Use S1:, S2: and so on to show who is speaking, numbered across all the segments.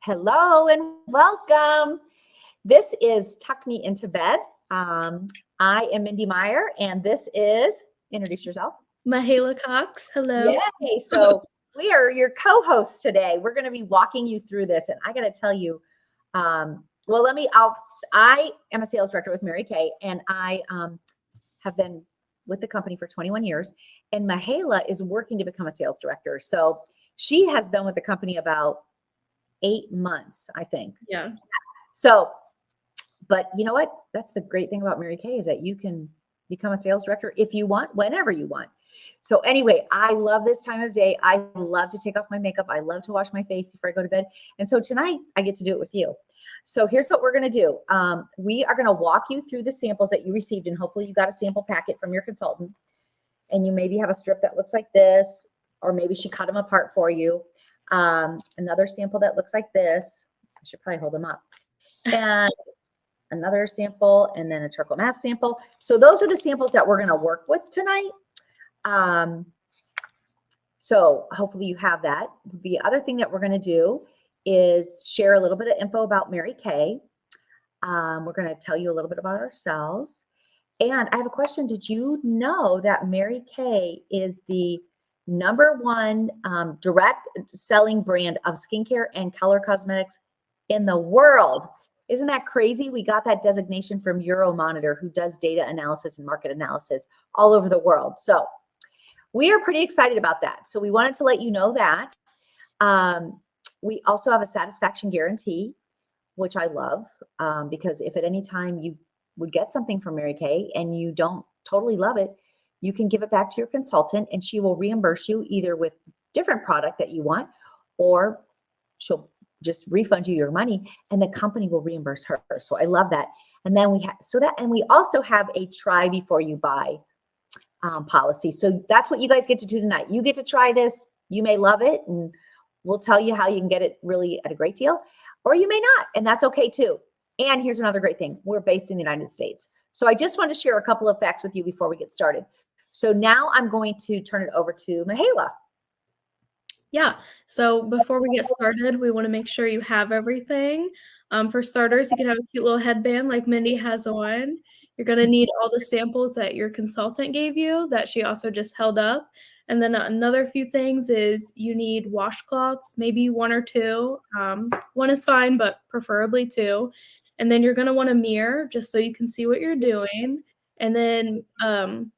S1: Hello and welcome. This is Tuck Me Into Bed. I am Mindy Meyer, and this is, introduce yourself.
S2: Michaela Cox. Hello.
S1: Yay. So we are your co-hosts today. We're going to be walking you through this, and I got to tell you, I am a sales director with Mary Kay, and I have been with the company for 21 years, and Michaela is working to become a sales director. So she has been with the company about 8 months, I think.
S2: Yeah.
S1: So, but you know what? That's the great thing about Mary Kay is that you can become a sales director if you want, whenever you want. So anyway, I love this time of day. I love to take off my makeup. I love to wash my face before I go to bed. And so tonight I get to do it with you. So here's what we're going to do. We are going to walk you through the samples that you received, and hopefully you got a sample packet from your consultant, and you maybe have a strip that looks like this, or maybe she cut them apart for you. Another sample that looks like this. I should probably hold them up. And another sample, and then a charcoal mask sample. So those are the samples that we're going to work with tonight. So hopefully you have that. The other thing that we're going to do is share a little bit of info about Mary Kay. We're going to tell you a little bit about ourselves. And I have a question. Did you know that Mary Kay is the #1 direct selling brand of skincare and color cosmetics in the world? Isn't that crazy? We got that designation from Euromonitor, who does data analysis and market analysis all over the world. So we are pretty excited about that. So we wanted to let you know that. We also have a satisfaction guarantee, which I love, because if at any time you would get something from Mary Kay and you don't totally love it, you can give it back to your consultant and she will reimburse you either with different product that you want, or she'll just refund you your money and the company will reimburse her. So I love that. And then we also have a try before you buy policy. So that's what you guys get to do tonight. You get to try this. You may love it, and we'll tell you how you can get it really at a great deal, or you may not, and that's okay too. And here's another great thing. We're based in the United States. So I just want to share a couple of facts with you before we get started. So now I'm going to turn it over to Michaela.
S2: Yeah. So before we get started, we want to make sure you have everything. For starters, you can have a cute little headband like Mindy has on. You're going to need all the samples that your consultant gave you that she also just held up. And then another few things is you need washcloths, maybe 1 or 2. One is fine, but preferably 2. And then you're going to want a mirror just so you can see what you're doing. And then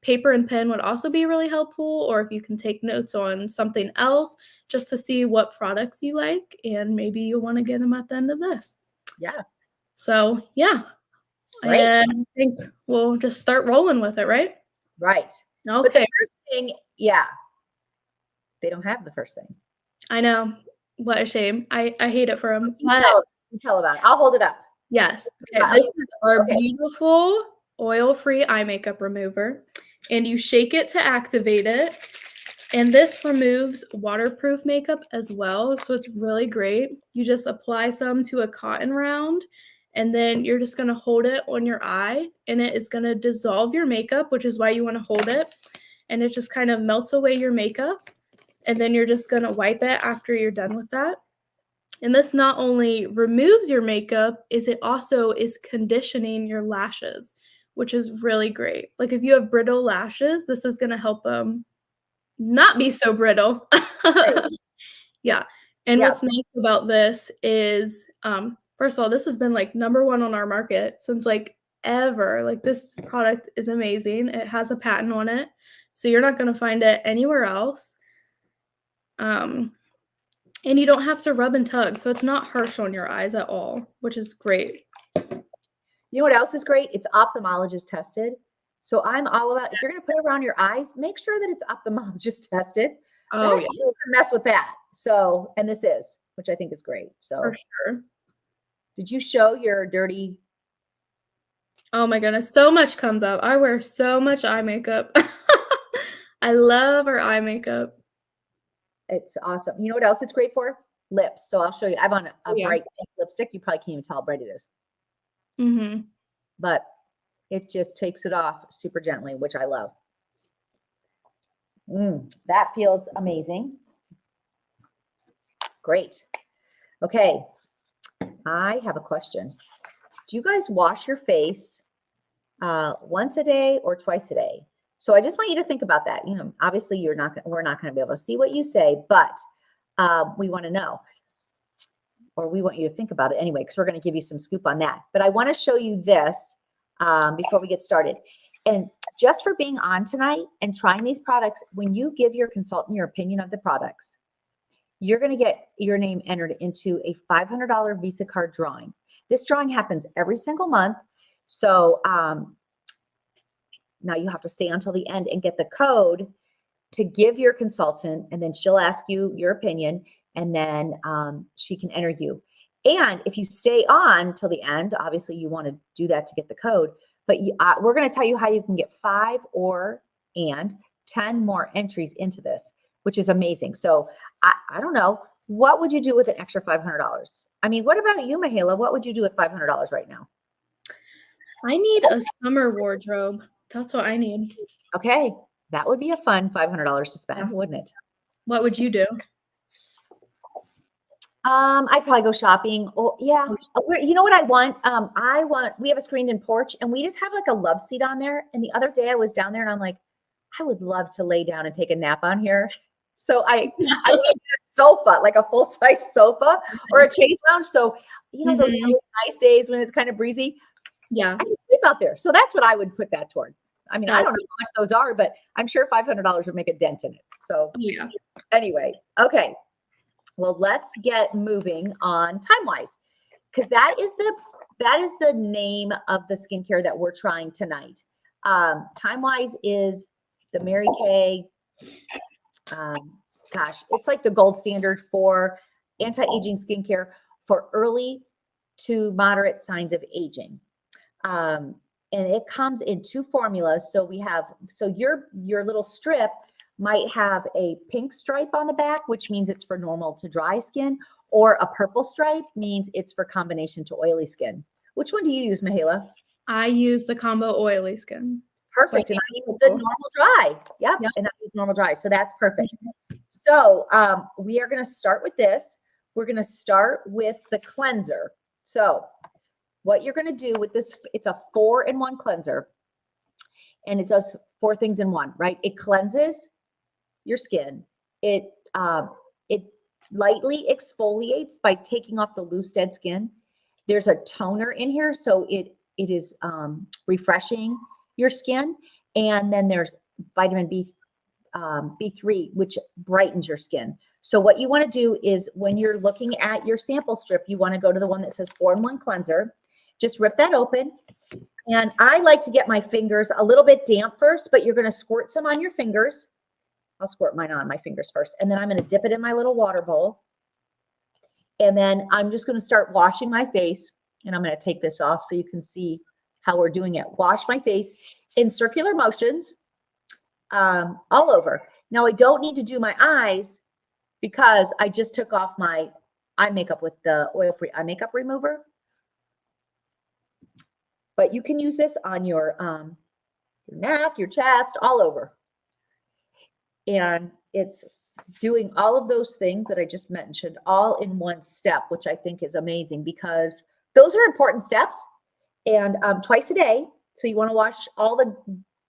S2: paper and pen would also be really helpful, or if you can take notes on something else just to see what products you like, and maybe you want to get them at the end of this.
S1: Yeah.
S2: So, yeah.
S1: Great.
S2: And I think we'll just start rolling with it, right?
S1: Right.
S2: Okay.
S1: But the first thing, yeah, they don't have the first thing.
S2: I know. What a shame. I hate it for them.
S1: You tell about it. I'll hold it up.
S2: Yes. Okay. This is our beautiful oil-free eye makeup remover, and you shake it to activate it. And this removes waterproof makeup as well, so it's really great. You just apply some to a cotton round, and then you're just going to hold it on your eye, and it is going to dissolve your makeup, which is why you want to hold it. And it just kind of melts away your makeup, and then you're just going to wipe it after you're done with that. And this not only removes your makeup, it also is conditioning your lashes, which is really great. Like if you have brittle lashes, this is going to help them not be so brittle. Yeah. And what's nice about this is, first of all, this has been like #1 on our market since like ever. Like this product is amazing. It has a patent on it, so you're not going to find it anywhere else. And you don't have to rub and tug, so it's not harsh on your eyes at all, which is great.
S1: You know what else is great? It's ophthalmologist tested. So I'm all about, if you're going to put it around your eyes, make sure that it's ophthalmologist tested.
S2: Oh, yeah.
S1: You don't mess with that. So, and this is, which I think is great. So
S2: for sure.
S1: Did you show your dirty?
S2: Oh my goodness. So much comes up. I wear so much eye makeup. I love our eye makeup.
S1: It's awesome. You know what else it's great for? Lips. So I'll show you. I have on a bright pink lipstick. You probably can't even tell how bright it is.
S2: Mm-hmm.
S1: But it just takes it off super gently, which I love. That feels amazing. Great. Okay. I have a question. Do you guys wash your face once a day or twice a day? So I just want you to think about that. Obviously we're not going to be able to see what you say, but we want to know, or we want you to think about it anyway, because we're going to give you some scoop on that. But I want to show you this before we get started. And just for being on tonight and trying these products, when you give your consultant your opinion of the products, you're going to get your name entered into a $500 Visa card drawing. This drawing happens every single month. So now you have to stay until the end and get the code to give your consultant, and then she'll ask you your opinion, and then she can enter you. And if you stay on till the end, obviously you want to do that to get the code, but we're going to tell you how you can get 5 and 10 more entries into this, which is amazing. So I don't know, what would you do with an extra $500? I mean, what about you, Mihaela? What would you do with $500 right now?
S2: I need a summer wardrobe. That's what I need.
S1: Okay, that would be a fun $500 to spend, wouldn't it?
S2: What would you do?
S1: I'd probably go shopping. Oh, yeah. You know what I want? We have a screened-in porch, and we just have like a love seat on there. And the other day I was down there, and I'm like, I would love to lay down and take a nap on here. So I want to get a sofa, like a full-size sofa or a chaise lounge. So, those really nice days when it's kind of breezy.
S2: Yeah.
S1: I can sleep out there. So that's what I would put that toward. I mean, I don't know how much those are, but I'm sure $500 would make a dent in it. So
S2: yeah.
S1: Anyway, okay. Well, let's get moving on time-wise, because that is the name of the skincare that we're trying tonight. Time-wise is the Mary Kay. It's like the gold standard for anti-aging skincare for early to moderate signs of aging. And it comes in 2 formulas. So your little strip might have a pink stripe on the back, which means it's for normal to dry skin, or a purple stripe means it's for combination to oily skin. Which one do you use, Mihaela?
S2: I use the combo oily skin.
S1: Perfect. And I use the normal dry. Yep. And I use normal dry. So that's perfect. So we are going to start with this. We're going to start with the cleanser. So what you're going to do with this, it's a 4-in-1 cleanser, and it does 4 things in one, right? It cleanses your skin. It lightly exfoliates by taking off the loose dead skin. There's a toner in here, so it is refreshing your skin. And then there's vitamin B3, which brightens your skin. So what you want to do is, when you're looking at your sample strip, you want to go to the one that says 4-in-1 cleanser. Just rip that open. And I like to get my fingers a little bit damp first, but you're going to squirt some on your fingers. I'll squirt mine on my fingers first. And then I'm going to dip it in my little water bowl. And then I'm just going to start washing my face. And I'm going to take this off so you can see how we're doing it. Wash my face in circular motions all over. Now, I don't need to do my eyes because I just took off my eye makeup with the oil-free eye makeup remover. But you can use this on your neck, your chest, all over. And it's doing all of those things that I just mentioned all in one step, which I think is amazing, because those are important steps. And twice a day. So you want to wash all the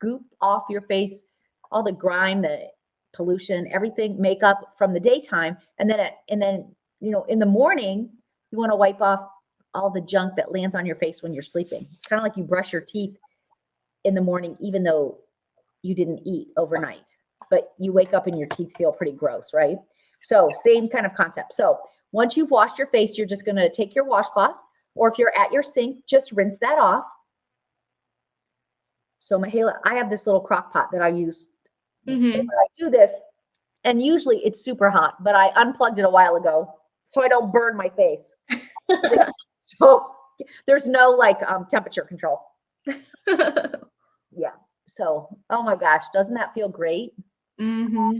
S1: goop off your face, all the grime, the pollution, everything, makeup from the daytime. And then in the morning, you want to wipe off all the junk that lands on your face when you're sleeping. It's kind of like you brush your teeth in the morning, even though you didn't eat overnight, but you wake up and your teeth feel pretty gross, right? So same kind of concept. So once you've washed your face, you're just going to take your washcloth, or if you're at your sink, just rinse that off. So Mihaela, I have this little crock pot that I use. I do this, and usually it's super hot, but I unplugged it a while ago so I don't burn my face. So there's no temperature control. Yeah. So, oh my gosh, doesn't that feel great? Yeah.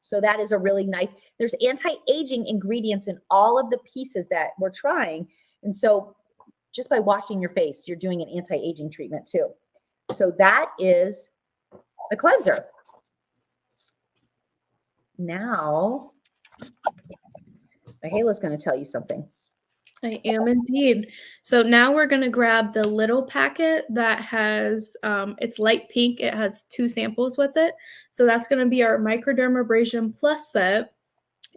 S1: So that is a really nice, there's anti-aging ingredients in all of the pieces that we're trying. And so just by washing your face, you're doing an anti-aging treatment too. So that is the cleanser. Now, Mihaela's going to tell you something.
S2: I am indeed. So now we're going to grab the little packet that has, it's light pink. It has 2 samples with it. So that's going to be our Microdermabrasion Plus set.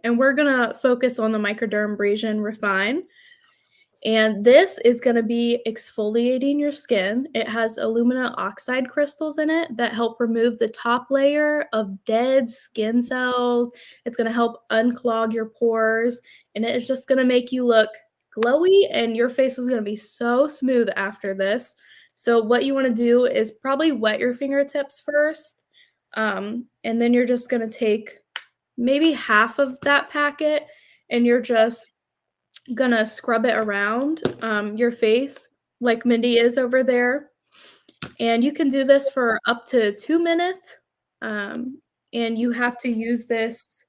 S2: And we're going to focus on the Microdermabrasion Refine. And this is going to be exfoliating your skin. It has alumina oxide crystals in it that help remove the top layer of dead skin cells. It's going to help unclog your pores, and it is just going to make you look glowy, and your face is going to be so smooth after this. So what you want to do is probably wet your fingertips first, and then you're just going to take maybe half of that packet, and you're just gonna scrub it around your face like Mindy is over there. And you can do this for up to 2 minutes. And you have to use this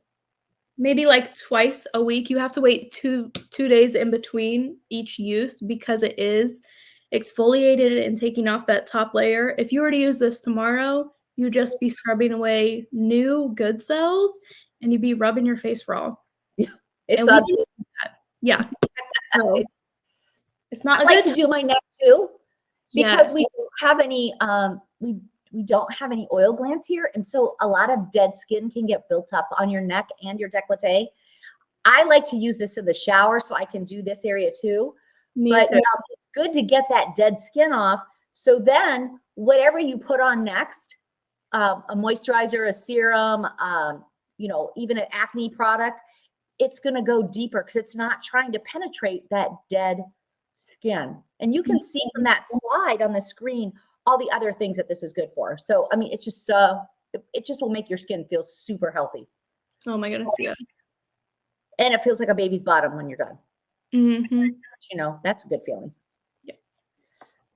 S2: maybe like twice a week. You have to wait two days in between each use because it is exfoliated and taking off that top layer. If you were to use this tomorrow, you'd just be scrubbing away new good cells and you'd be rubbing your face raw.
S1: It's
S2: And we
S1: ugly.
S2: do that. Yeah. So it's not
S1: I
S2: a
S1: like
S2: good
S1: to do my neck too because
S2: Yes.
S1: we don't have any we don't have any oil glands here, and so a lot of dead skin can get built up on your neck and your décolleté. I like to use this in the shower so I can do this area too.
S2: Me
S1: But
S2: too.
S1: it's good to get that dead skin off. So then whatever you put on next, a moisturizer, a serum, even an acne product, it's going to go deeper because it's not trying to penetrate that dead skin. And you can see from that slide on the screen all the other things that this is good for. So, I mean, it's just it just will make your skin feel super healthy.
S2: Oh my goodness, yes.
S1: And it feels like a baby's bottom when you're done.
S2: Mm-hmm.
S1: That's a good feeling.
S2: Yeah.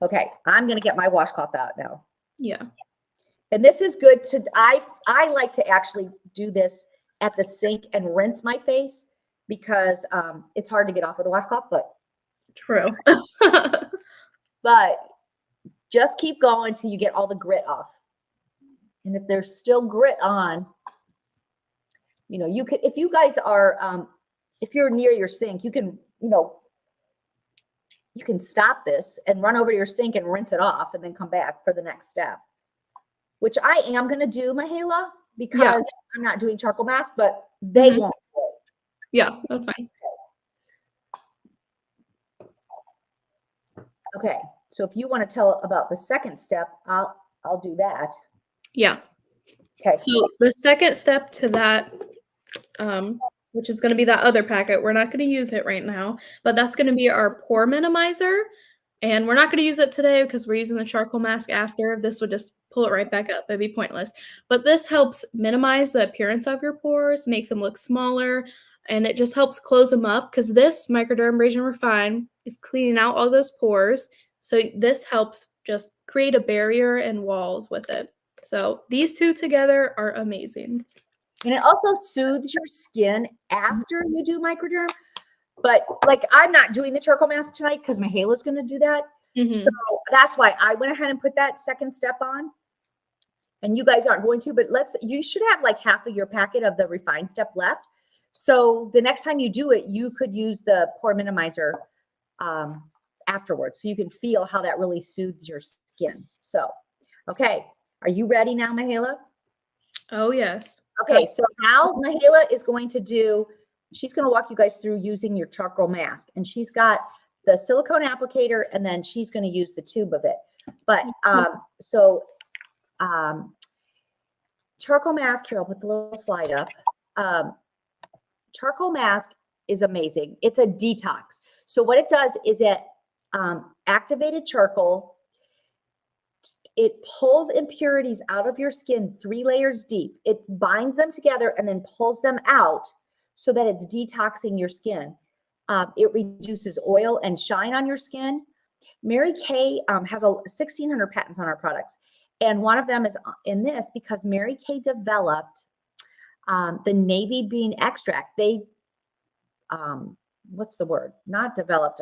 S1: Okay, I'm going to get my washcloth out now.
S2: Yeah.
S1: And this is good I like to actually do this at the sink and rinse my face because it's hard to get off with a washcloth,
S2: True.
S1: but just keep going till you get all the grit off. And if there's still grit on, you could, if you guys are, if you're near your sink, you can, you can stop this and run over to your sink and rinse it off and then come back for the next step, which I am going to do, Mahela, because I'm not doing charcoal mask, but they won't.
S2: Yeah, that's fine.
S1: Okay, so if you want to tell about the second step, I'll do that.
S2: Yeah.
S1: Okay.
S2: So the second step to that, which is going to be that other packet, we're not going to use it right now, but that's going to be our pore minimizer. And we're not going to use it today because we're using the charcoal mask after. This would just pull it right back up. It'd be pointless. But this helps minimize the appearance of your pores, makes them look smaller, and it just helps close them up because this Microdermabrasion Refine is cleaning out all those pores. So this helps just create a barrier and walls with it. So these two together are amazing.
S1: And it also soothes your skin after you do microderm. But like, I'm not doing the charcoal mask tonight because Mahela's going to do that. So that's why I went ahead and put that second step on. And you guys aren't going to, but you should have like half of your packet of the refined step left. So the next time you do it, you could use the pore minimizer afterwards. So you can feel how that really soothes your skin. So, okay. Are you ready now, Mahela?
S2: Oh, yes.
S1: Okay. So now Mahela is going to she's going to walk you guys through using your charcoal mask. And she's got the silicone applicator, and then she's going to use the tube of it. But charcoal mask, here, I'll put the little slide up. Charcoal mask is amazing. It's a detox. So what it does is it activated charcoal. It pulls impurities out of your skin 3 layers deep. It binds them together and then pulls them out so that it's detoxing your skin. It reduces oil and shine on your skin. Mary Kay has 1,600 patents on our products. And one of them is in this because Mary Kay developed the navy bean extract. They, what's the word? Not developed.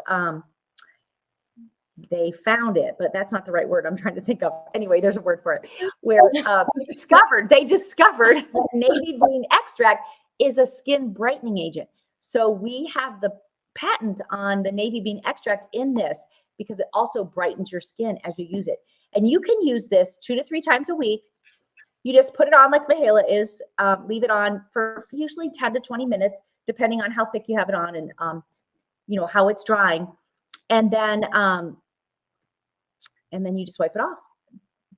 S1: They found it, but that's not the right word I'm trying to think of. Anyway, there's a word for it. Where they discovered that navy bean extract is a skin brightening agent. So we have the patent on the navy bean extract in this because it also brightens your skin as you use it. And you can use this 2 to 3 times a week. You just put it on like Michaela is, leave it on for usually 10 to 20 minutes, depending on how thick you have it on and, how it's drying. And then you just wipe it off.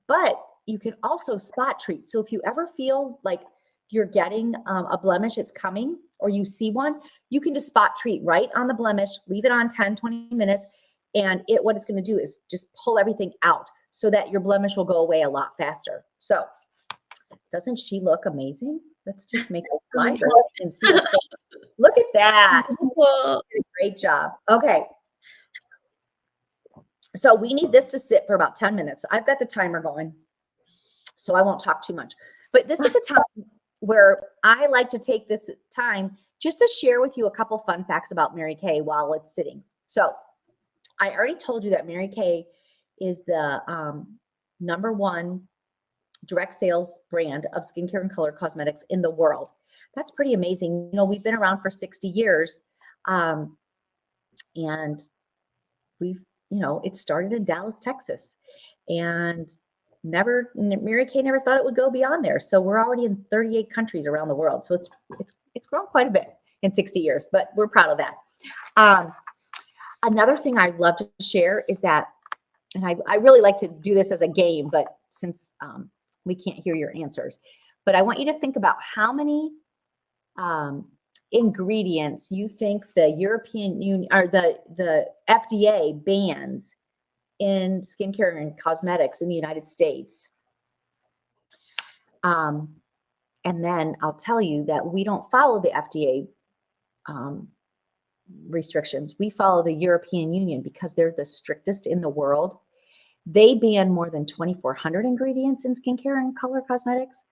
S1: But you can also spot treat. So if you ever feel like you're getting a blemish, it's coming, or you see one, you can just spot treat right on the blemish, leave it on 10, 20 minutes. And what it's going to do is just pull everything out so that your blemish will go away a lot faster. So doesn't she look amazing? Let's just make a slide and see. Look at that. She did a great job. Okay. So we need this to sit for about 10 minutes. I've got the timer going, so I won't talk too much. But this is a time where I like to take this time just to share with you a couple fun facts about Mary Kay while it's sitting. So I already told you that Mary Kay is the #1 direct sales brand of skincare and color cosmetics in the world. That's pretty amazing. We've been around for 60 years. And it started in Dallas, Texas, and Mary Kay never thought it would go beyond there. So we're already in 38 countries around the world. So it's grown quite a bit in 60 years, but we're proud of that. Another thing I'd love to share is that, and I really like to do this as a game, but since we can't hear your answers, but I want you to think about how many ingredients you think the European Union or the FDA bans in skincare and cosmetics in the United States. And then I'll tell you that we don't follow the FDA restrictions. We follow the European Union because they're the strictest in the world. They ban more than 2,400 ingredients in skincare and color cosmetics,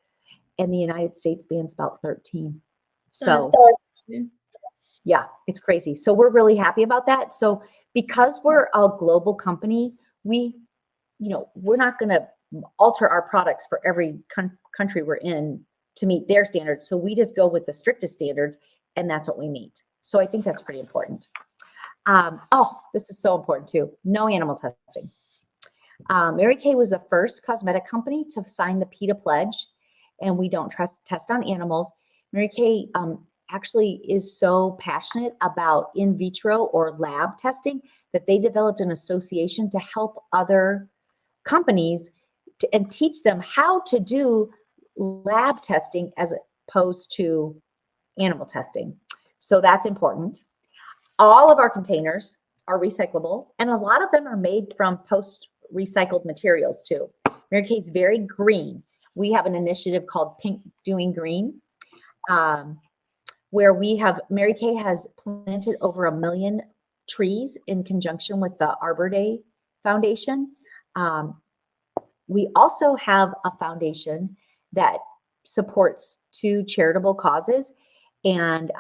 S1: and the United States bans about 13. So yeah, it's crazy. So we're really happy about that. So because we're a global company, we're not going to alter our products for every country we're in to meet their standards. So we just go with the strictest standards, and that's what we meet. So I think that's pretty important. This is so important too. No animal testing. Mary Kay was the first cosmetic company to sign the PETA pledge, and we don't test on animals. Mary Kay actually is so passionate about in vitro or lab testing that they developed an association to help other companies and teach them how to do lab testing as opposed to animal testing. So that's important. All of our containers are recyclable, and a lot of them are made from post-recycled materials too. Mary Kay's very green. We have an initiative called Pink Doing Green, where Mary Kay has planted over 1 million trees in conjunction with the Arbor Day Foundation. We also have a foundation that supports 2 charitable causes, and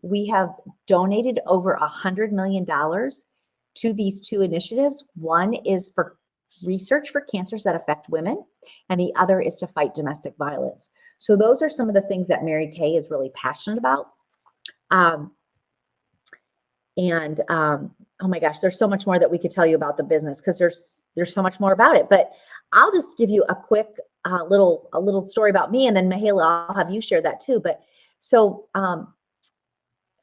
S1: we have donated over $100 million to these 2 initiatives. One is for research for cancers that affect women, and the other is to fight domestic violence. So those are some of the things that Mary Kay is really passionate about. Oh my gosh, there's so much more that we could tell you about the business because there's so much more about it. But I'll just give you a quick little story about me, and then Michaela, I'll have you share that too. But so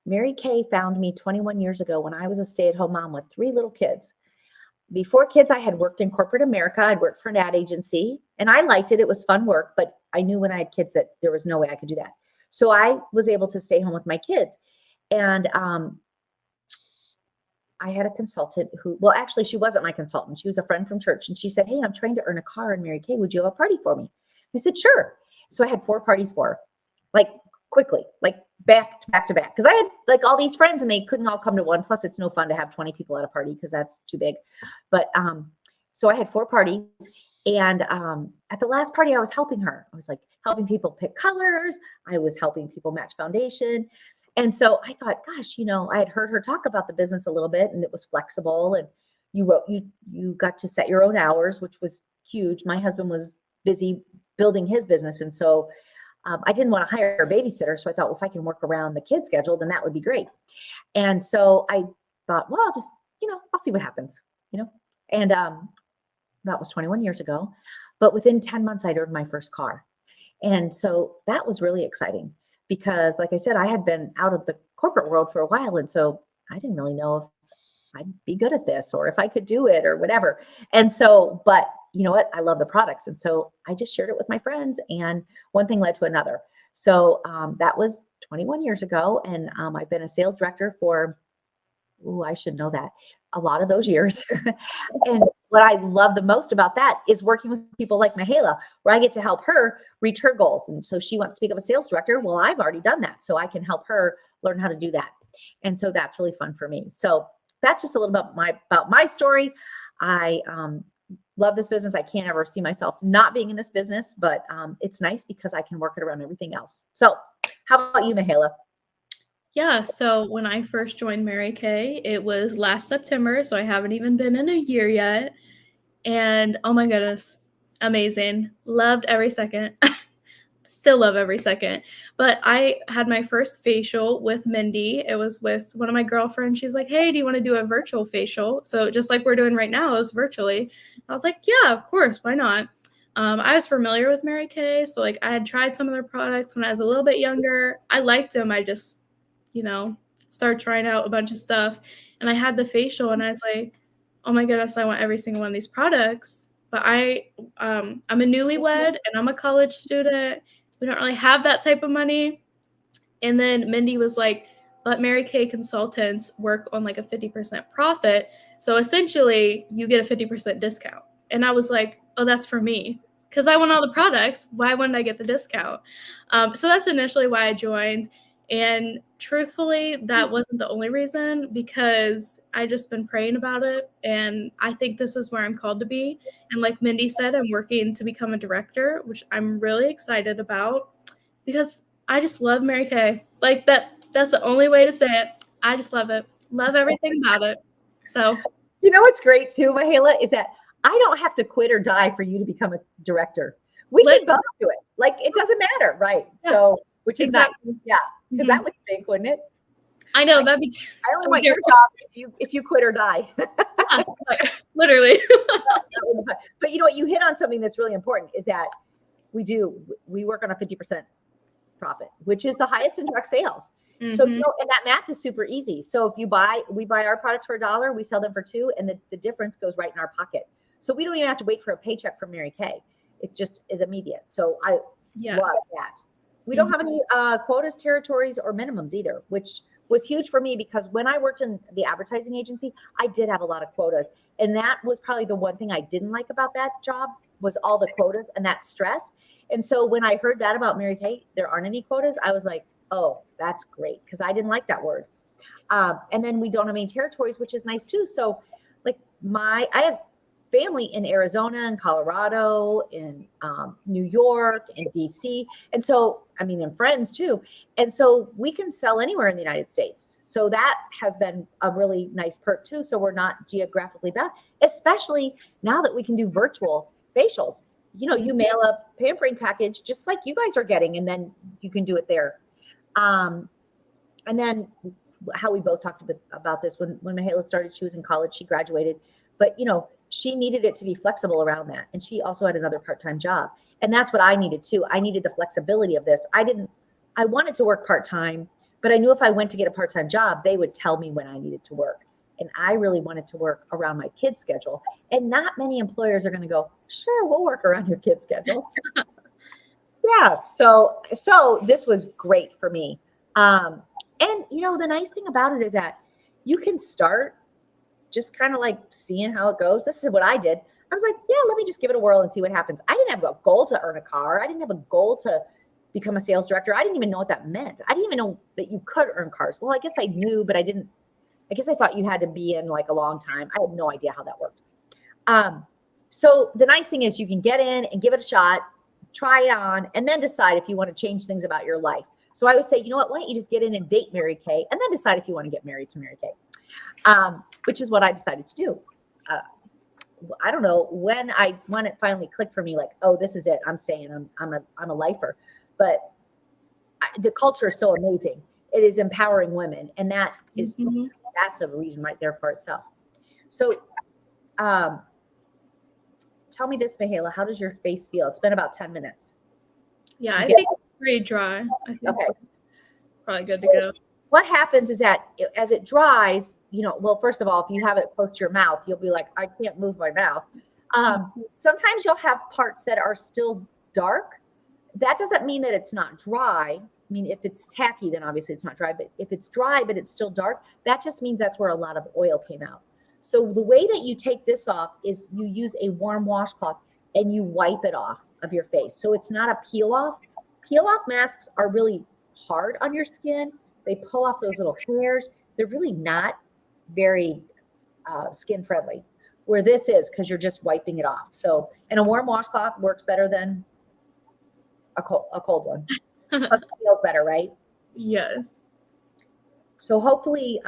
S1: Mary Kay found me 21 years ago when I was a stay-at-home mom with 3 little kids. Before kids, I had worked in corporate America. I'd worked for an ad agency, and I liked it. It was fun work, but I knew when I had kids that there was no way I could do that. So I was able to stay home with my kids. And I had a consultant actually, she wasn't my consultant. She was a friend from church. And she said, "Hey, I'm trying to earn a car in Mary Kay. Would you have a party for me?" I said, "Sure." So I had 4 parties for her, like quickly, like back to back. Because I had like all these friends and they couldn't all come to one. Plus, it's no fun to have 20 people at a party because that's too big. But so I had 4 parties. And at the last party, I was helping her. I was like helping people pick colors. I was helping people match foundation. And so I thought, gosh, I had heard her talk about the business a little bit, and it was flexible, and you got to set your own hours, which was huge. My husband was busy building his business. And so I didn't want to hire a babysitter. So I thought, well, if I can work around the kid's schedule, then that would be great. And so I thought, well, I'll just, I'll see what happens, you know? And that was 21 years ago. But within 10 months, I'd earned my first car. And so that was really exciting because, like I said, I had been out of the corporate world for a while. And so I didn't really know if I'd be good at this or if I could do it or whatever. And so, but you know what? I love the products. And so I just shared it with my friends and one thing led to another. So that was 21 years ago. And I've been a sales director for, I should know that, a lot of those years. And what I love the most about that is working with people like Mihaela, where I get to help her reach her goals. And so she wants to become a sales director. Well, I've already done that. So I can help her learn how to do that. And so that's really fun for me. So that's just a little about my story. I love this business. I can't ever see myself not being in this business, but it's nice because I can work it around everything else. So how about you, Mihaela?
S2: Yeah, so when I first joined Mary Kay, it was last September, so I haven't even been in a year yet. And oh my goodness, amazing. Loved every second. Still love every second. But I had my first facial with Mindy. It was with one of my girlfriends. She's like, hey, do you want to do a virtual facial? So just like we're doing right now, it was virtually. I was like, yeah, of course. Why not? I was familiar with Mary Kay. So like I had tried some of their products when I was a little bit younger. I liked them. I just, started trying out a bunch of stuff. And I had the facial and I was like, oh my goodness, I want every single one of these products. But I'm a newlywed and I'm a college student. We don't really have that type of money. And then Mindy was like, but Mary Kay consultants work on like a 50% profit. So essentially you get a 50% discount. And I was like, oh, that's for me. Because I want all the products. Why wouldn't I get the discount? So that's initially why I joined. And truthfully, that wasn't the only reason because I just been praying about it. And I think this is where I'm called to be. And like Mindy said, I'm working to become a director, which I'm really excited about because I just love Mary Kay. Like that's the only way to say it. I just love it. Love everything about it. So
S1: You know what's great too, Mihaela, is that I don't have to quit or die for you to become a director. We can both do it. Like it doesn't matter, right?
S2: Yeah,
S1: so, which is
S2: exactly.
S1: nice. Yeah, because that would stink, wouldn't it?
S2: I know that'd be.
S1: I only want your job if you quit or die.
S2: Yeah, literally.
S1: But you know what? You hit on something that's really important is that we work on a 50% profit, which is the highest in direct sales. So, and that math is super easy. So if we buy our products for $1, we sell them for $2, and the difference goes right in our pocket. So we don't even have to wait for a paycheck from Mary Kay. It just is immediate. So I love that. We don't have any quotas, territories, or minimums either, which was huge for me because when I worked in the advertising agency, I did have a lot of quotas. And that was probably the one thing I didn't like about that job was all the quotas and that stress. And so when I heard that about Mary Kay, there aren't any quotas, I was like, oh, that's great. Because I didn't like that word. And then we don't have any territories, which is nice too. So like I have family in Arizona and Colorado, in New York and DC. And so, I mean, and friends too. And so we can sell anywhere in the United States. So that has been a really nice perk too. So we're not geographically bound, especially now that we can do virtual facials. You mail a pampering package just like you guys are getting, and then you can do it there. And then how we both talked about this when Mihaela started, she was in college, she graduated, but she needed it to be flexible around that. And she also had another part-time job. And that's what I needed too. I needed the flexibility of this. I wanted to work part-time, but I knew if I went to get a part-time job, they would tell me when I needed to work. And I really wanted to work around my kid's schedule. And not many employers are going to go, sure, we'll work around your kid's schedule. Yeah. So this was great for me. And the nice thing about it is that you can start just kind of like seeing how it goes. This is what I did. I was like, yeah, let me just give it a whirl and see what happens. I didn't have a goal to earn a car. I didn't have a goal to become a sales director. I didn't even know what that meant. I didn't even know that you could earn cars. Well, I guess I knew, but I guess I thought you had to be in like a long time. I had no idea how that worked. So the nice thing is you can get in and give it a shot, try it on, and then decide if you want to change things about your life. So I would say, you know what, why don't you just get in and date Mary Kay and then decide if you want to get married to Mary Kay, which is what I decided to do. I don't know when it finally clicked for me, like, oh, this is it. I'm staying. I'm a lifer. But the culture is so amazing. It is empowering women, and that is
S2: Mhm.
S1: that's a reason right there for itself. So, um, tell me this, Mihaela, how does your face feel? It's been about 10 minutes.
S2: Yeah,
S1: You
S2: I
S1: get
S2: think it's pretty dry. I think
S1: okay.
S2: we're probably good to
S1: So
S2: go.
S1: what happens is that as it dries, well, first of all, if you have it close to your mouth, you'll be like, I can't move my mouth. Sometimes you'll have parts that are still dark. That doesn't mean that it's not dry. I mean, if it's tacky, then obviously it's not dry. But if it's dry, but it's still dark, that just means that's where a lot of oil came out. So the way that you take this off is you use a warm washcloth and you wipe it off of your face. So it's not a peel off. Peel off masks are really hard on your skin. They pull off those little hairs. They're really not very skin friendly. Where this is, because you're just wiping it off. So, and a warm washcloth works better than a cold one. Plus it feels better, right?
S2: Yes.
S1: So hopefully,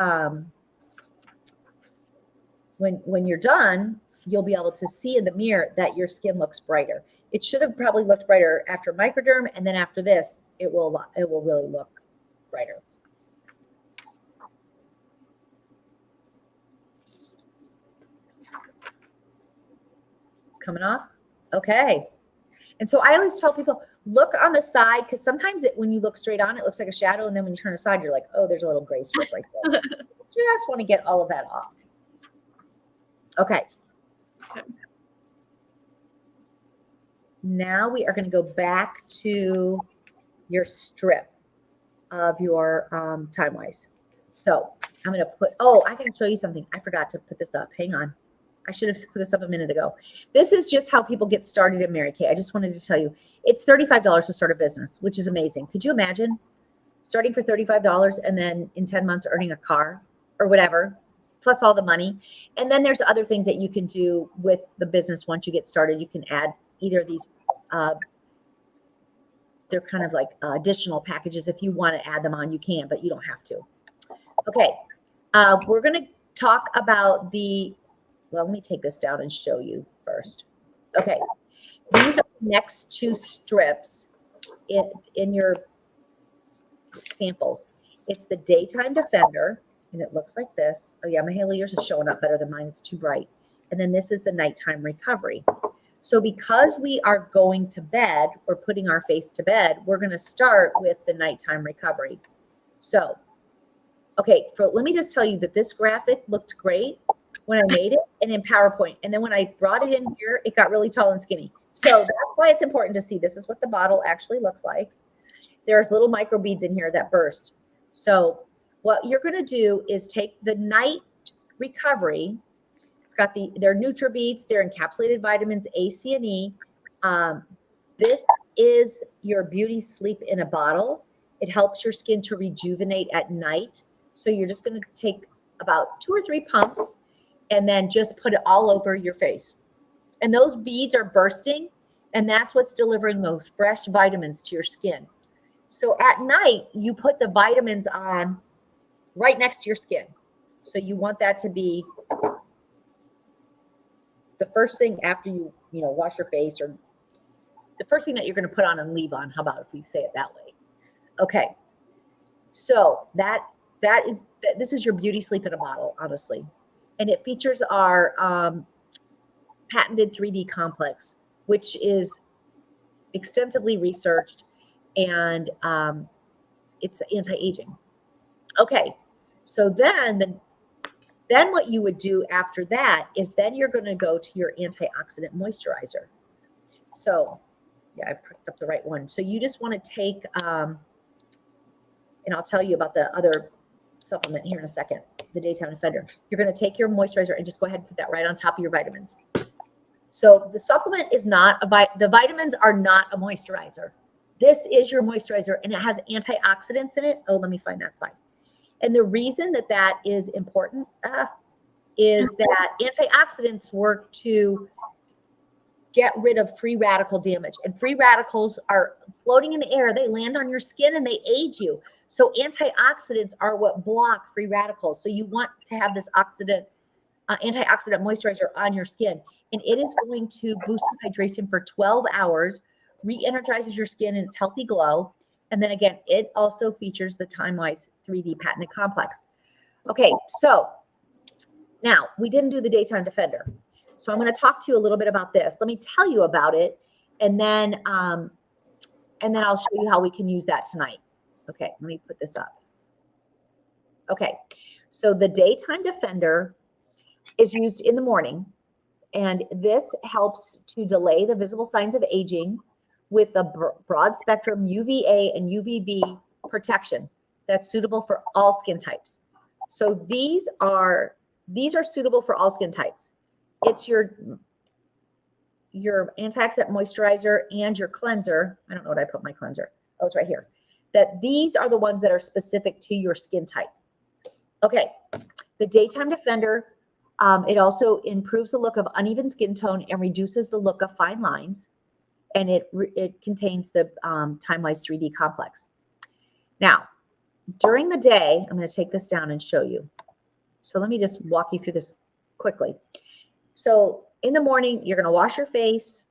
S1: when you're done, you'll be able to see in the mirror that your skin looks brighter. It should have probably looked brighter after microderm, and then after this, it will really look brighter. Coming off, okay. And so I always tell people, look on the side, because sometimes when you look straight on, it looks like a shadow, and then when you turn aside, you're like, oh, there's a little gray strip right there. Just want to get all of that off. Okay. Now we are going to go back to your strip of your Time-Wise. So I'm going to put, I can show you something. I forgot to put this up. Hang on. I should have put this up a minute ago. This is just how people get started in Mary Kay. I just wanted to tell you, it's $35 to start a business, which is amazing. Could you imagine starting for $35 and then in 10 months earning a car or whatever, plus all the money? And then there's other things that you can do with the business once you get started. You can add either of these, they're kind of like additional packages. If you want to add them on, you can, but you don't have to. Okay, we're going to talk about let me take this down and show you first. Okay, these are the next two strips in your samples. It's the Daytime Defender, and it looks like this. Oh yeah, Mihaela, yours is showing up better than mine. It's too bright. And then this is the Nighttime Recovery. So because we are going to bed, we're putting our face to bed, we're going to start with the Nighttime Recovery. So, okay, let me just tell you that this graphic looked great when I made it and in PowerPoint. And then when I brought it in here, it got really tall and skinny. So that's why it's important to see. This is what the bottle actually looks like. There's little micro beads in here that burst. So what you're going to do is take the Night Recovery. It's got their NutriBeads, their encapsulated vitamins A, C, and E. This is your beauty sleep in a bottle. It helps your skin to rejuvenate at night. So you're just going to take about 2 or 3 pumps and then just put it all over your face. And those beads are bursting, and that's what's delivering those fresh vitamins to your skin. So at night, you put the vitamins on right next to your skin. So you want that to be the first thing after you wash your face, or the first thing that you're going to put on and leave on. How about if we say it that way? Okay. So this is your beauty sleep in a bottle, honestly. And it features our patented 3D complex, which is extensively researched, and it's anti-aging. Okay. So then what you would do after that is then you're going to go to your antioxidant moisturizer. So yeah, I picked up the right one. So you just want to take, and I'll tell you about the other supplement here in a second, the Daytime Defender. You're going to take your moisturizer and just go ahead and put that right on top of your vitamins. So the supplement is not the vitamins are not a moisturizer. This is your moisturizer, and it has antioxidants in it. Oh, let me find that slide. And the reason that is important is that antioxidants work to get rid of free radical damage. And free radicals are floating in the air. They land on your skin and they age you. So antioxidants are what block free radicals. So you want to have this antioxidant moisturizer on your skin. And it is going to boost your hydration for 12 hours, re-energizes your skin in its healthy glow. And then again, it also features the TimeWise 3D patented complex. Okay, so now we didn't do the daytime defender. So I'm going to talk to you a little bit about this. Let me tell you about it, and then I'll show you how we can use that tonight. Okay, let me put this up. Okay, so the daytime defender is used in the morning, and this helps to delay the visible signs of aging with a broad spectrum UVA and UVB protection that's suitable for all skin types. So these are suitable for all skin types. It's your antioxidant moisturizer and your cleanser. I don't know what I put my cleanser. Oh, it's right here. That these are the ones that are specific to your skin type. Okay, the daytime defender, it also improves the look of uneven skin tone and reduces the look of fine lines. And it contains the TimeWise 3D complex. Now, during the day, I'm going to take this down and show you. So let me just walk you through this quickly. So in the morning, you're going to wash your face.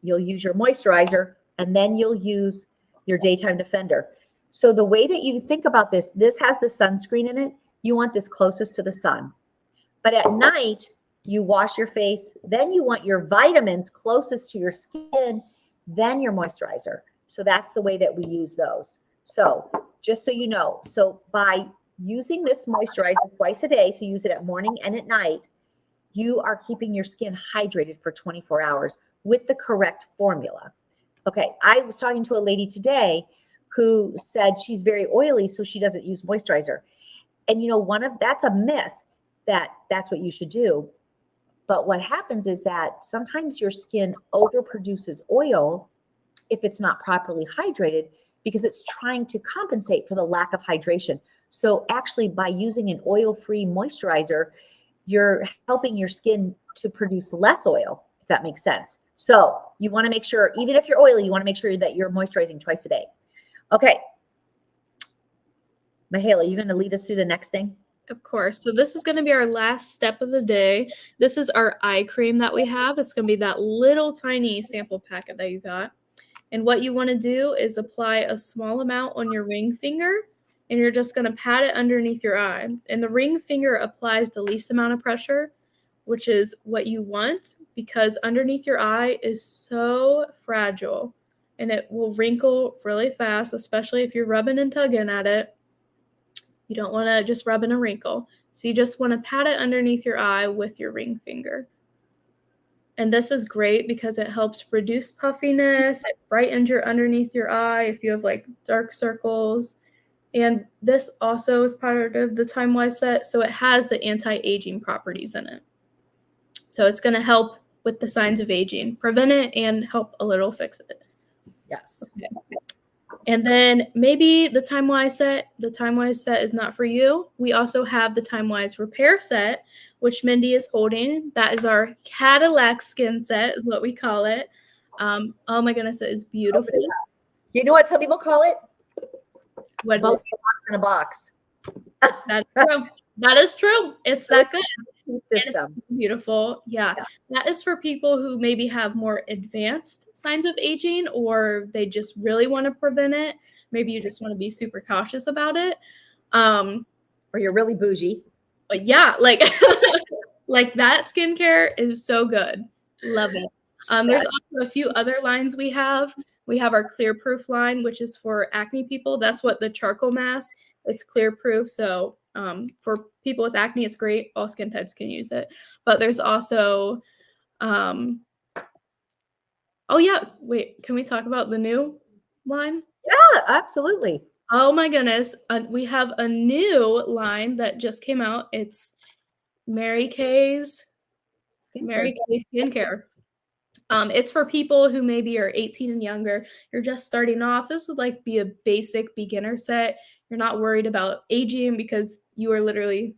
S1: You'll use your moisturizer, and then you'll use your daytime defender. So the way that you think about this has the sunscreen in it. You want this closest to the sun. But at night, you wash your face, then you want your vitamins closest to your skin, then your moisturizer. So that's the way that we use those. So just so you know, so by using this moisturizer twice a day, so use it at morning and at night, you are keeping your skin hydrated for 24 hours with the correct formula. Okay, I was talking to a lady today who said she's very oily, so she doesn't use moisturizer. And you know, that's a myth that's what you should do. But what happens is that sometimes your skin overproduces oil if it's not properly hydrated because it's trying to compensate for the lack of hydration. So actually by using an oil-free moisturizer, you're helping your skin to produce less oil, if that makes sense. So you want to make sure, even if you're oily, you want to make sure that you're moisturizing twice a day. Okay. Mihaela, you going to lead us through the next thing?
S2: Of course. So this is going to be our last step of the day. This is our eye cream that we have. It's going to be that little tiny sample packet that you got. And what you want to do is apply a small amount on your ring finger, and you're just going to pat it underneath your eye. And the ring finger applies the least amount of pressure, which is what you want, because underneath your eye is so fragile and it will wrinkle really fast, especially if you're rubbing and tugging at it. You don't want to just rub in a wrinkle. So you just want to pat it underneath your eye with your ring finger. And this is great because it helps reduce puffiness. It brightens your underneath your eye if you have like dark circles. And this also is part of the TimeWise set. So it has the anti-aging properties in it. So it's going to help with the signs of aging, prevent it, and help a little fix it.
S1: Yes.
S2: Okay. And then maybe the TimeWise set is not for you. We also have the TimeWise repair set, which Mindy is holding. That is our Cadillac skin set, is what we call it. Oh my goodness, it is beautiful.
S1: You know what some people call it?
S2: What
S1: box in a box.
S2: That is true. That is true. It's that good.
S1: System.
S2: Beautiful. Yeah. That is for people who maybe have more advanced signs of aging, or they just really want to prevent it. Maybe you just want to be super cautious about it.
S1: Or you're really bougie.
S2: But yeah, like like that skincare is so good. Love it. There's also a few other lines we have. We have our Clear Proof line, which is for acne people. That's what the charcoal mask. It's clear proof. So for people with acne, it's great. All skin types can use it. But there's also, oh yeah, wait, can we talk about the new line?
S1: Yeah, absolutely.
S2: Oh my goodness. We have a new line that just came out. It's Mary Kay's Skincare. It's for people who maybe are 18 and younger. You're just starting off. This would like be a basic beginner set. You're not worried about aging because you are literally,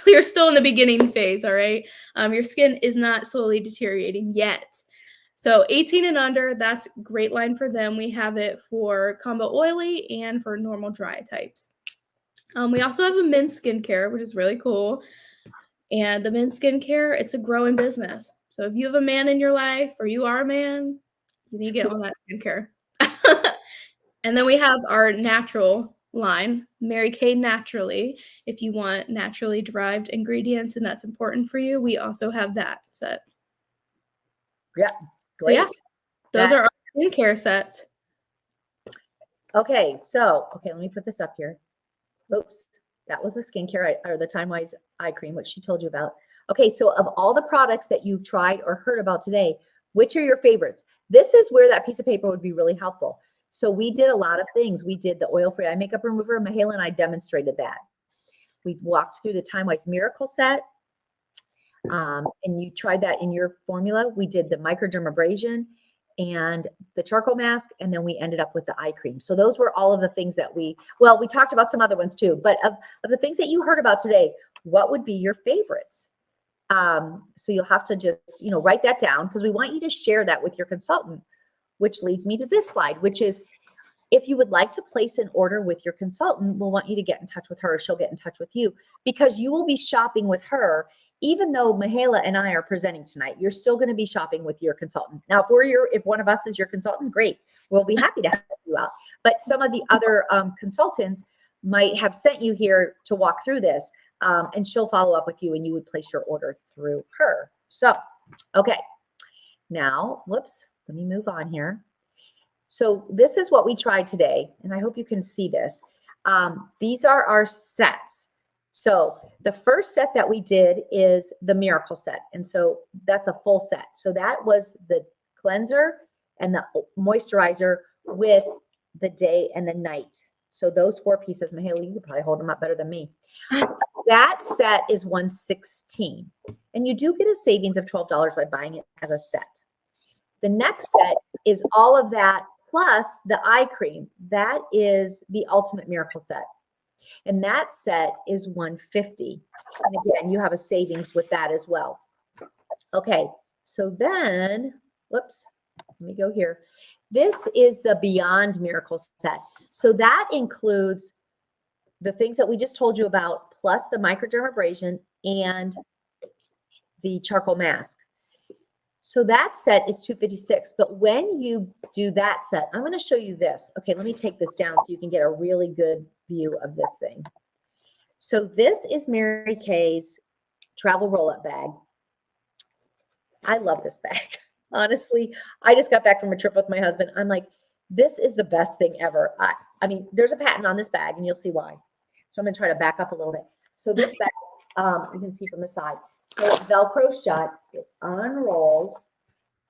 S2: you're still in the beginning phase, all right? Your skin is not slowly deteriorating yet. So 18 and under, that's a great line for them. We have it for combo oily and for normal dry types. We also have a men's skincare, which is really cool. And the men's skincare, it's a growing business. So if you have a man in your life or you are a man, you need to get on that skincare. And then we have our natural line, Mary Kay Naturally. If you want naturally derived ingredients and that's important for you, we also have that set.
S1: Yeah,
S2: So
S1: great.
S2: yeah, those are our skincare sets.
S1: Okay, so, let me put this up here. Oops, that was the skincare or the Time Wise eye cream, which she told you about. Okay, so of all the products that you tried or heard about today, which are your favorites? This is where that piece of paper would be really helpful. So we did a lot of things. We did the oil-free eye makeup remover. Mahala and I demonstrated that. We walked through the Time Wise Miracle set. And you tried that in your formula. We did the microdermabrasion and the charcoal mask, and then we ended up with the eye cream. So those were all of the things that we talked about some other ones too, but of the things that you heard about today, what would be your favorites? So you'll have to just, write that down, because we want you to share that with your consultant, which leads me to this slide, which is, if you would like to place an order with your consultant, we'll want you to get in touch with her. She'll get in touch with you, because you will be shopping with her. Even though Mahala and I are presenting tonight, you're still going to be shopping with your consultant. Now, if one of us is your consultant, great. We'll be happy to help you out. But some of the other consultants might have sent you here to walk through this, and she'll follow up with you, and you would place your order through her. So, okay. Now, whoops, let me move on here. So this is what we tried today, and I hope you can see this. These are our sets. So the first set that we did is the Miracle set. And so that's a full set. So that was the cleanser and the moisturizer with the day and the night. So those 4 pieces, Mahala, you could probably hold them up better than me. That set is $116. And you do get a savings of $12 by buying it as a set. The next set is all of that plus the eye cream. That is the Ultimate Miracle set. And that set is $150. And again, you have a savings with that as well. Okay, so then, whoops, let me go here. This is the Beyond Miracle set. So that includes the things that we just told you about, plus the microdermabrasion and the charcoal mask. So that set is $256. But when you do that set, I'm going to show you this. Okay, let me take this down so you can get a really good view of this thing. So this is Mary Kay's travel roll-up bag. I love this bag. Honestly, I just got back from a trip with my husband. I'm like, this is the best thing ever. I mean, there's a patent on this bag, and you'll see why. So I'm going to try to back up a little bit. So this bag, you can see from the side. So it's Velcro shut. It unrolls.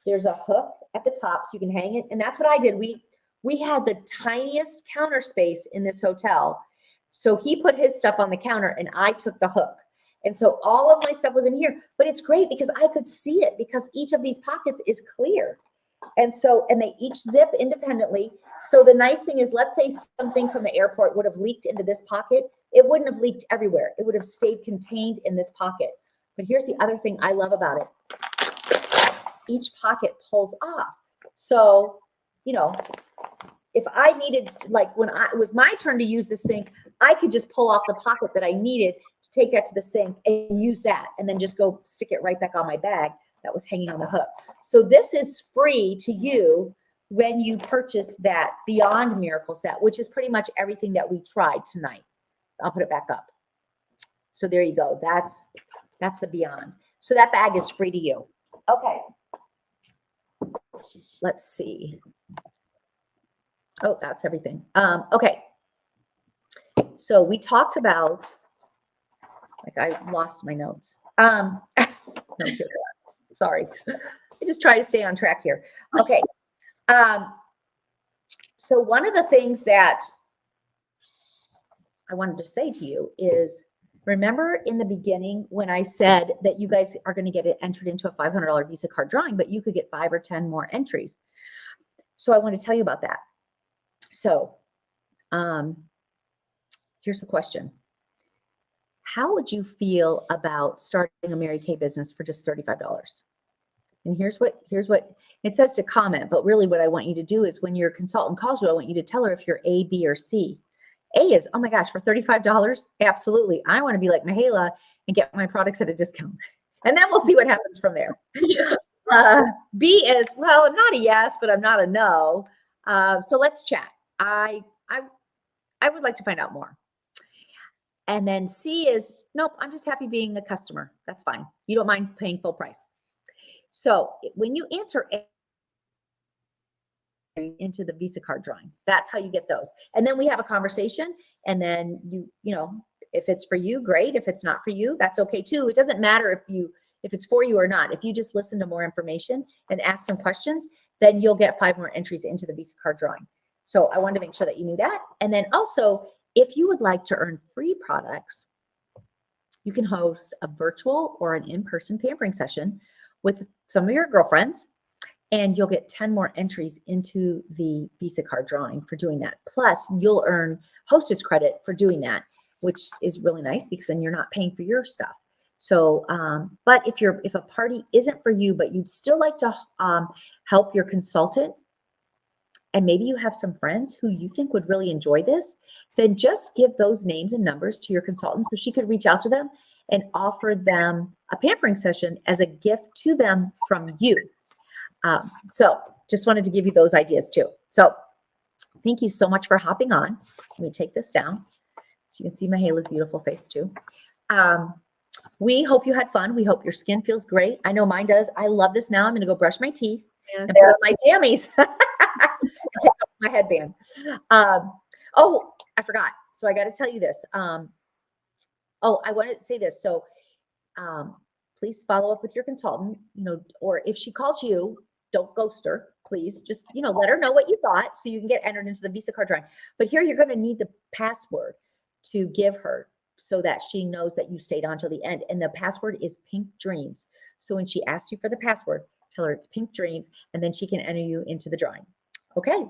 S1: There's a hook at the top, so you can hang it. And that's what I did. We had the tiniest counter space in this hotel. So he put his stuff on the counter, and I took the hook. And so all of my stuff was in here. But it's great because I could see it, because each of these pockets is clear. And they each zip independently. So the nice thing is, let's say something from the airport would have leaked into this pocket. It wouldn't have leaked everywhere. It would have stayed contained in this pocket. But here's the other thing I love about it. Each pocket pulls off. So, if I needed, like when it was my turn to use the sink, I could just pull off the pocket that I needed to take that to the sink and use that, and then just go stick it right back on my bag that was hanging on the hook. So this is free to you when you purchase that Beyond Miracle set, which is pretty much everything that we tried tonight. I'll put it back up. So there you go. That's the Beyond. So that bag is free to you. Okay. Let's see. Oh, that's everything. Okay. So we talked about, like, I lost my notes. No, sorry. I just try to stay on track here. Okay. So one of the things that I wanted to say to you is, remember in the beginning when I said that you guys are going to get it entered into a $500 Visa card drawing, but you could get 5 or 10 more entries. So I want to tell you about that. So here's the question. How would you feel about starting a Mary Kay business for just $35? And here's what it says to comment, but really what I want you to do is, when your consultant calls you, I want you to tell her if you're A, B, or C. A is, oh my gosh, for $35? Absolutely. I want to be like Mahala and get my products at a discount. And then we'll see what happens from there. B is, well, I'm not a yes, but I'm not a no. So let's chat. I would like to find out more. And then C is, nope, I'm just happy being a customer. That's fine. You don't mind paying full price. So when you answer into the Visa card drawing, that's how you get those. And then we have a conversation, and then if it's for you, great. If it's not for you, that's okay too. It doesn't matter if it's for you or not. If you just listen to more information and ask some questions, then you'll get 5 more entries into the Visa card drawing. So I wanted to make sure that you knew that. And then also, if you would like to earn free products, you can host a virtual or an in-person pampering session with some of your girlfriends, and you'll get 10 more entries into the Visa card drawing for doing that. Plus, you'll earn hostess credit for doing that, which is really nice because then you're not paying for your stuff. So, but if a party isn't for you, but you'd still like to help your consultant, and maybe you have some friends who you think would really enjoy this, then just give those names and numbers to your consultant so she could reach out to them and offer them a pampering session as a gift to them from you. So just wanted to give you those ideas too. So thank you so much for hopping on. Let me take this down so you can see Mahela's beautiful face too. We hope you had fun. We hope your skin feels great. I know mine does. I love this now. I'm going to go brush my teeth and put on my jammies. Take off my headband. Oh, I forgot. So I got to tell you this. I wanted to say this. So please follow up with your consultant, or if she calls you, don't ghost her, please. Just, let her know what you thought so you can get entered into the Visa card drawing. But here you're going to need the password to give her so that she knows that you stayed on till the end. And the password is Pink Dreams. So when she asks you for the password, tell her it's Pink Dreams, and then she can enter you into the drawing. Okay.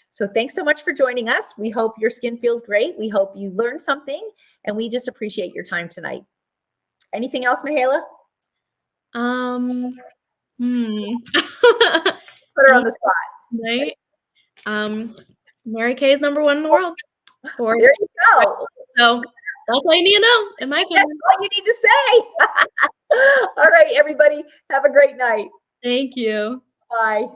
S1: So thanks so much for joining us. We hope your skin feels great. We hope you learned something, and we just appreciate your time tonight. Anything else, Mahela?
S2: Put
S1: her on the spot.
S2: Right? Mary Kay is number 1 in the world.
S1: There you go.
S2: So that's all you need to know, in my opinion.
S1: That's all you need to say. All right, everybody. Have a great night.
S2: Thank you.
S1: Bye.